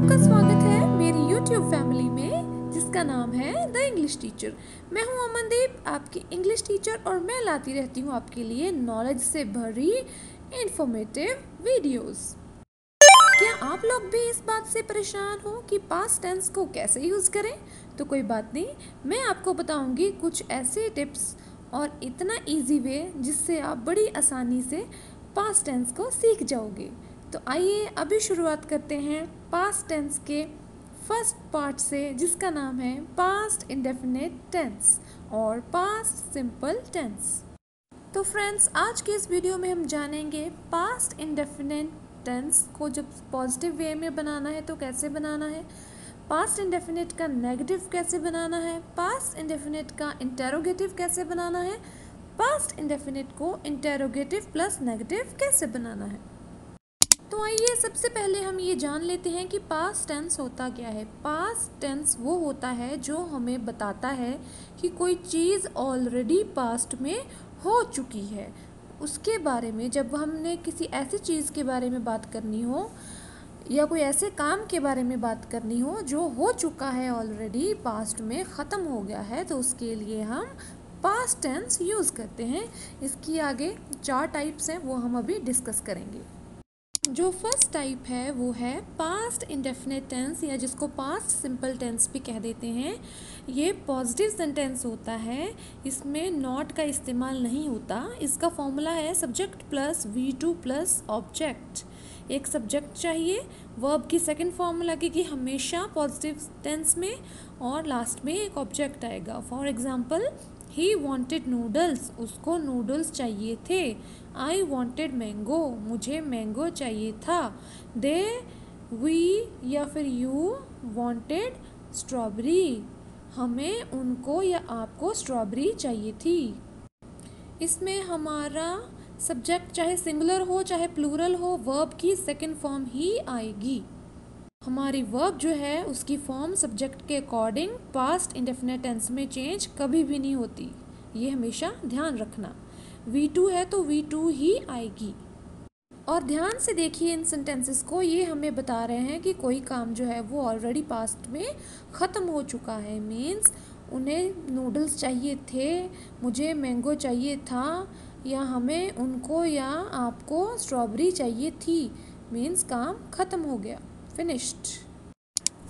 आपका स्वागत है मेरी YouTube फैमिली में जिसका नाम है द इंग्लिश टीचर। मैं हूं अमनदीप, आपकी इंग्लिश टीचर, और मैं लाती रहती हूं आपके लिए नॉलेज से भरी इंफॉर्मेटिव वीडियोस। क्या आप लोग भी इस बात से परेशान हो कि पास्ट टेंस को कैसे यूज़ करें? तो कोई बात नहीं, मैं आपको बताऊंगी कुछ ऐसे टिप्स और इतना इजी वे जिससे आप बड़ी आसानी से पास्ट टेंस को सीख जाओगे। तो आइए अभी शुरुआत करते हैं पास्ट टेंस के फर्स्ट पार्ट से, जिसका नाम है पास्ट इंडेफिनिट टेंस और पास्ट सिंपल टेंस। तो फ्रेंड्स, आज के इस वीडियो में हम जानेंगे पास्ट इंडेफिनिट टेंस को जब पॉजिटिव वे में बनाना है तो कैसे बनाना है, पास्ट इंडेफिनिट का नेगेटिव कैसे बनाना है, पास्ट इंडेफिनिट का इंटेरोगेटिव कैसे बनाना है, पास्ट इंडेफिनिट को इंटेरोगेटिव प्लस नेगेटिव कैसे बनाना है। तो आइए सबसे पहले हम ये जान लेते हैं कि पास्ट टेंस होता क्या है। पास्ट टेंस वो होता है जो हमें बताता है कि कोई चीज़ ऑलरेडी पास्ट में हो चुकी है। उसके बारे में जब हमने किसी ऐसी चीज़ के बारे में बात करनी हो या कोई ऐसे काम के बारे में बात करनी हो जो हो चुका है ऑलरेडी, पास्ट में ख़त्म हो गया है, तो उसके लिए हम पास्ट टेंस यूज़ करते हैं। इसकी आगे 4 टाइप्स हैं, वो हम अभी डिस्कस करेंगे। जो फर्स्ट टाइप है वो है पास्ट इंडेफिनिट टेंस, या जिसको पास्ट सिंपल टेंस भी कह देते हैं। ये पॉजिटिव सेंटेंस होता है, इसमें नॉट का इस्तेमाल नहीं होता। इसका फॉर्मूला है subject plus V2 plus object. एक सब्जेक्ट चाहिए, वर्ब की सेकंड फॉर्म लगेगी हमेशा पॉजिटिव टेंस में, और लास्ट में एक ऑब्जेक्ट आएगा। For example, he wanted noodles, उसको नूडल्स चाहिए थे। आई वॉन्टेड मैंगो, मुझे मैंगो चाहिए था। दे, वी या फिर यू वॉन्टेड स्ट्रॉबेरी, हमें, उनको या आपको स्ट्रॉबेरी चाहिए थी। इसमें हमारा सब्जेक्ट चाहे सिंगुलर हो चाहे प्लूरल हो, वर्ब की सेकंड फॉर्म ही आएगी। हमारी वर्ब जो है उसकी फॉर्म सब्जेक्ट के अकॉर्डिंग पास्ट इंडेफिनिट टेंस में चेंज कभी भी नहीं होती, ये हमेशा ध्यान रखना। V2 है तो V2 ही आएगी। और ध्यान से देखिए इन सेंटेंसेस को, ये हमें बता रहे हैं कि कोई काम जो है वो ऑलरेडी पास्ट में ख़त्म हो चुका है। मीन्स उन्हें नूडल्स चाहिए थे, मुझे मैंगो चाहिए था, या हमें, उनको या आपको स्ट्रॉबेरी चाहिए थी। मीन्स काम ख़त्म हो गया, फिनिश्ड।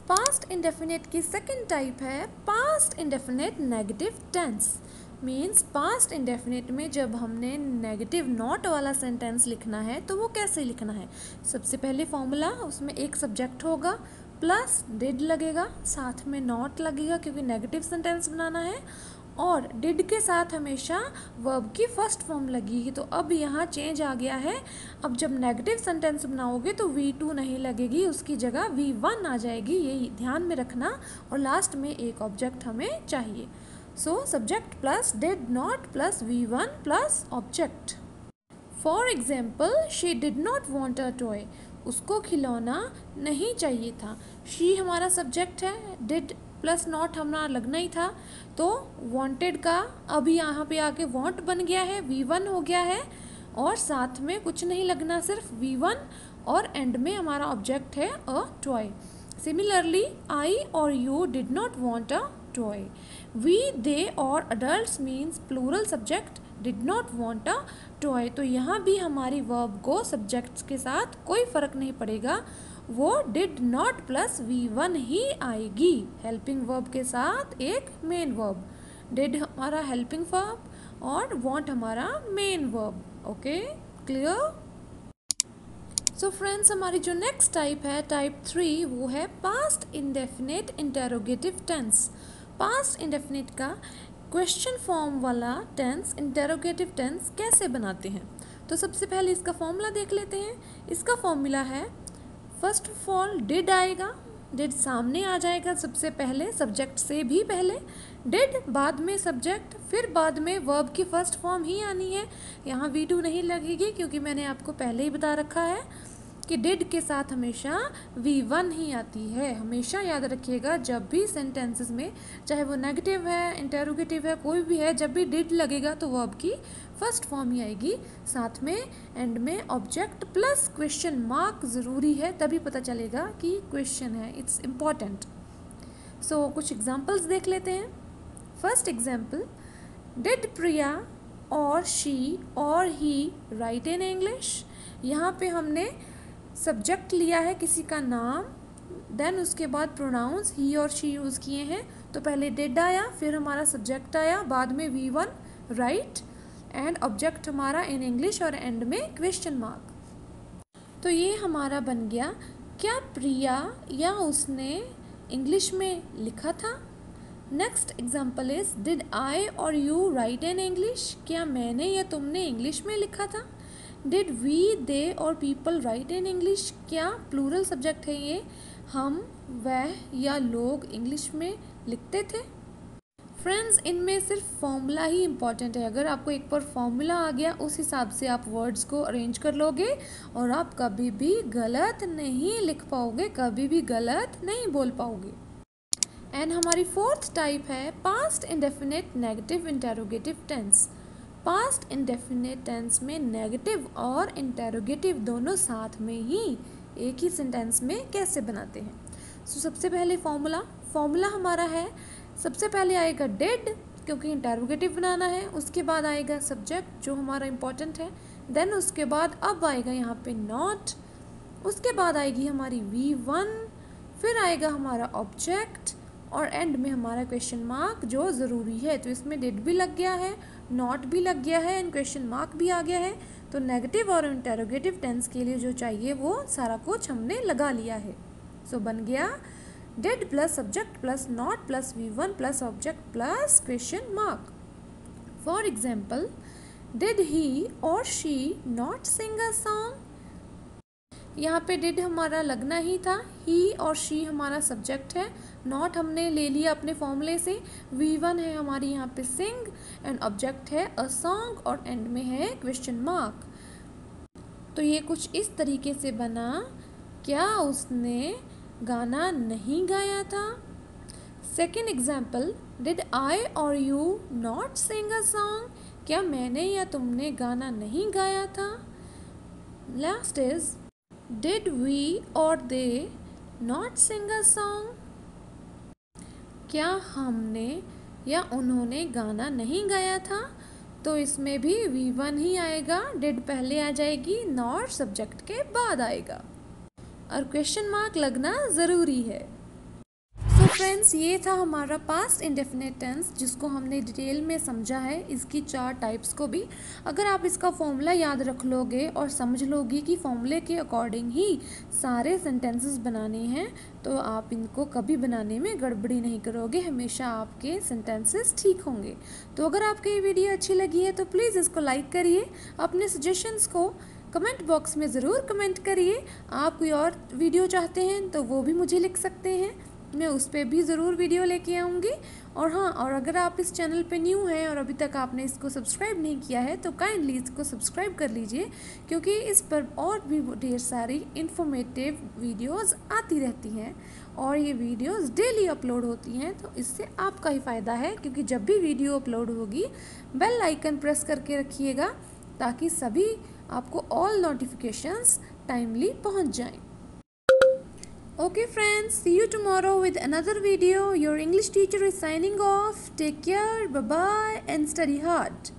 पास्ट इंडेफिनिट की सेकंड टाइप है past indefinite negative tense. Means past indefinite में जब हमने नेगेटिव नॉट वाला सेंटेंस लिखना है तो वो कैसे लिखना है। सबसे पहले फॉर्मूला, उसमें एक सब्जेक्ट होगा प्लस डिड लगेगा, साथ में नॉट लगेगा क्योंकि नेगेटिव सेंटेंस बनाना है, और डिड के साथ हमेशा वर्ब की फर्स्ट फॉर्म लगेगी। तो अब यहाँ चेंज आ गया है, अब जब नेगेटिव सेंटेंस बनाओगे तो V2 नहीं लगेगी, उसकी जगह V1 आ जाएगी, ये ध्यान में रखना। और लास्ट में एक ऑब्जेक्ट हमें चाहिए। So subject plus did not plus V1 plus object. For example, she did not want a toy, उसको खिलौना नहीं चाहिए था। शी हमारा सब्जेक्ट है, डिड प्लस नॉट हमारा लगना ही था, तो वांटेड का अभी यहाँ पे आके वांट बन गया है, V1 हो गया है, और साथ में कुछ नहीं लगना, सिर्फ V1, और एंड में हमारा ऑब्जेक्ट है अ टॉय। सिमिलरली, आई और you did not want a toy. We, they और adults means plural subject did not want a toy. तो यहाँ भी हमारी वर्ब को सब्जेक्ट्स के साथ कोई फ़र्क नहीं पड़ेगा, वो डिड नॉट प्लस V1 ही आएगी, हेल्पिंग वर्ब के साथ एक मेन वर्ब। डिड हमारा हेल्पिंग वर्ब और वांट हमारा main verb. Okay, clear? So friends, हमारी जो नेक्स्ट टाइप है, टाइप 3, वो है past indefinite interrogative tense. Past indefinite का क्वेश्चन फॉर्म वाला टेंस, इंटेरोगेटिव टेंस कैसे बनाते हैं, तो सबसे पहले इसका फॉर्मूला देख लेते हैं। इसका फॉर्मूला है, फर्स्ट ऑफ ऑल डिड आएगा, डिड सामने आ जाएगा सबसे पहले, सब्जेक्ट से भी पहले डिड, बाद में सब्जेक्ट, फिर बाद में वर्ब की फर्स्ट फॉर्म ही आनी है। यहाँ V2 नहीं लगेगी क्योंकि मैंने आपको पहले ही बता रखा है। कि डिड के साथ हमेशा V1 ही आती है। हमेशा याद रखिएगा, जब भी सेंटेंसेस में, चाहे वो नेगेटिव है, इंटेरोगेटिव है, कोई भी है, जब भी डिड लगेगा तो वर्ब की फर्स्ट फॉर्म ही आएगी। साथ में एंड में ऑब्जेक्ट प्लस क्वेश्चन मार्क ज़रूरी है, तभी पता चलेगा कि क्वेश्चन है, इट्स इम्पॉर्टेंट। सो कुछ एग्जाम्पल्स देख लेते हैं। फर्स्ट एग्जाम्पल, डिड प्रिया और शी और ही राइट इन इंग्लिश। यहाँ पे हमने सब्जेक्ट लिया है किसी का नाम, देन उसके बाद प्रोनाउंस ही और शी यूज़ किए हैं। तो पहले डिड आया, फिर हमारा सब्जेक्ट आया, बाद में V1 राइट, एंड ऑब्जेक्ट हमारा इन इंग्लिश, और एंड में क्वेश्चन मार्क। तो ये हमारा बन गया, क्या प्रिया या उसने इंग्लिश में लिखा था। Next example is, did I और यू राइट इन इंग्लिश। क्या मैंने या तुमने इंग्लिश में लिखा था। डिड वी, दे और पीपल राइट इन इंग्लिश। क्या प्लूरल सब्जेक्ट है ये, हम, वह या लोग इंग्लिश में लिखते थे। फ्रेंड्स, इनमें सिर्फ फॉर्मूला ही इम्पॉर्टेंट है। अगर आपको एक बार फॉर्मूला आ गया, उस हिसाब से आप वर्ड्स को अरेंज कर लोगे और आप कभी भी गलत नहीं लिख पाओगे, कभी भी गलत नहीं बोल पाओगे। एंड हमारी फोर्थ टाइप है past indefinite negative interrogative tense. Past indefinite tense में नेगेटिव और इंटेरोगेटिव दोनों साथ में ही एक ही सेंटेंस में कैसे बनाते हैं। सो सबसे पहले फॉर्मूला हमारा है, सबसे पहले आएगा डिड, क्योंकि इंटेरोगेटिव बनाना है। उसके बाद आएगा सब्जेक्ट जो हमारा इम्पोर्टेंट है, देन उसके बाद अब आएगा यहाँ पे नॉट, उसके बाद आएगी हमारी V1, फिर आएगा हमारा ऑब्जेक्ट, और एंड में हमारा क्वेश्चन मार्क जो ज़रूरी है। तो इसमें डिड भी लग गया है, नॉट भी लग गया है, एंड क्वेश्चन मार्क भी आ गया है। तो नेगेटिव और इंटेरोगेटिव टेंस के लिए जो चाहिए वो सारा कुछ हमने लगा लिया है। सो बन गया did plus subject plus not plus V1 plus object plus question mark. For example, did he और she not sing a song. यहाँ पे डिड हमारा लगना ही था, ही और शी हमारा सब्जेक्ट है, नॉट हमने ले लिया अपने फॉर्मूले से, V1 है हमारी यहाँ पे सिंग, एंड ऑब्जेक्ट है अ सॉन्ग, और एंड में है क्वेश्चन मार्क। तो ये कुछ इस तरीके से बना, क्या उसने गाना नहीं गाया था। सेकेंड एग्जाम्पल, डिड आई और you not sing a song. क्या मैंने या तुमने गाना नहीं गाया था। लास्ट इज, डिड वी और they not sing a song. क्या हमने या उन्होंने गाना नहीं गाया था। तो इसमें भी V1 ही आएगा, डिड पहले आ जाएगी, नॉट सब्जेक्ट के बाद आएगा, और क्वेश्चन मार्क लगना ज़रूरी है। सो फ्रेंड्स, ये था हमारा पास्ट इंडेफिनिट टेंस, जिसको हमने डिटेल में समझा है, इसकी 4 टाइप्स को भी। अगर आप इसका फॉर्मूला याद रख लोगे और समझ लोगे कि फॉर्मूले के अकॉर्डिंग ही सारे सेंटेंसेस बनाने हैं, तो आप इनको कभी बनाने में गड़बड़ी नहीं करोगे, हमेशा आपके सेंटेंसेस ठीक होंगे। तो अगर आपको ये वीडियो अच्छी लगी है तो प्लीज़ इसको लाइक करिए, अपने सजेशंस को कमेंट बॉक्स में ज़रूर कमेंट करिए। आप कोई और वीडियो चाहते हैं तो वो भी मुझे लिख सकते हैं, मैं उस पर भी ज़रूर वीडियो लेके आऊँगी। और हाँ, और अगर आप इस चैनल पे न्यू हैं और अभी तक आपने इसको सब्सक्राइब नहीं किया है तो काइंडली इसको सब्सक्राइब कर लीजिए, क्योंकि इस पर और भी ढेर सारी इन्फॉर्मेटिव वीडियोस आती रहती हैं, और ये वीडियोस डेली अपलोड होती हैं। तो इससे आपका ही फ़ायदा है, क्योंकि जब भी वीडियो अपलोड होगी बेल आइकन प्रेस करके रखिएगा, ताकि सभी आपको ऑल नोटिफिकेशंस टाइमली पहुँच जाएँ। Okay friends, see you tomorrow with another video. Your English teacher is signing off. Take care, bye bye, and study hard.